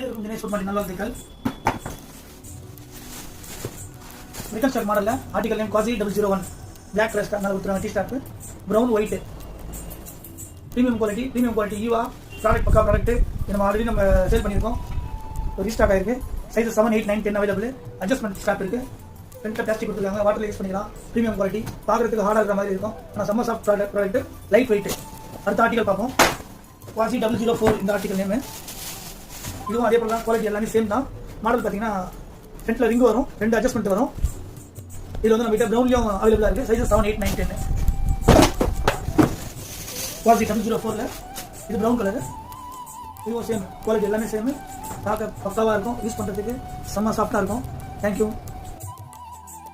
அனைவருக்கும் தினேஷ் குமாரி நல்வாழ்த்துக்கள். ரிக்கன் ஸ்டாக் மாடலில் article name Kasi 001 black colour stock மேலே கொடுத்துருவாங்க. டீ stock brown white premium quality யூவா ப்ராடக்ட் பக்கா ப்ராடக்ட். நம்ம ஆல்ரெடி நம்ம சேல் பண்ணியிருக்கோம். ஒரு ரீஸ்டாக் ஆயிருக்கு. Size 7, 8, 9, 10 available. அட்ஜஸ்ட்மெண்ட் ஸ்டாப் இருக்கு. ஃப்ரண்ட்டில் பிளாஸ்டிக் கொடுத்துருக்காங்க. வாட்டரில் யூஸ் பண்ணிக்கலாம். ப்ரீமியம் குவாலிட்டி பார்க்குறதுக்கு ஹார்டாக இருக்கிற மாதிரி இருக்கும். ஆனால் செம்ம சாஃப்ட் ப்ராடக்ட் லைட் வெயிட். அடுத்த ஆர்டிகல் பார்ப்போம். காசி 004 இந்த ஆர்டிகல் நேமு. இதுவும் அதே போல தான். குவாலிட்டி எல்லாமே சேம் தான். மாடல் பார்த்தீங்கன்னா ஃப்ரண்ட்டில் ரிங்கு வரும். 2 அட்ஜஸ்ட்மெண்ட் வரும். இதில் வந்து நம்ம கிட்ட ப்ரௌன்லையும் அவைலபிளாக இருக்குது. சைஸ் 7, 8, 9, 10. காசி 004 இது ப்ரௌன் கலரு. இதுவும் சேம் குவாலிட்டி எல்லாமே சேமு. பார்க்க பக்காவாக இருக்கும். யூஸ் பண்ணுறதுக்கு செம்ம சாஃப்டாக இருக்கும். தேங்க்யூ.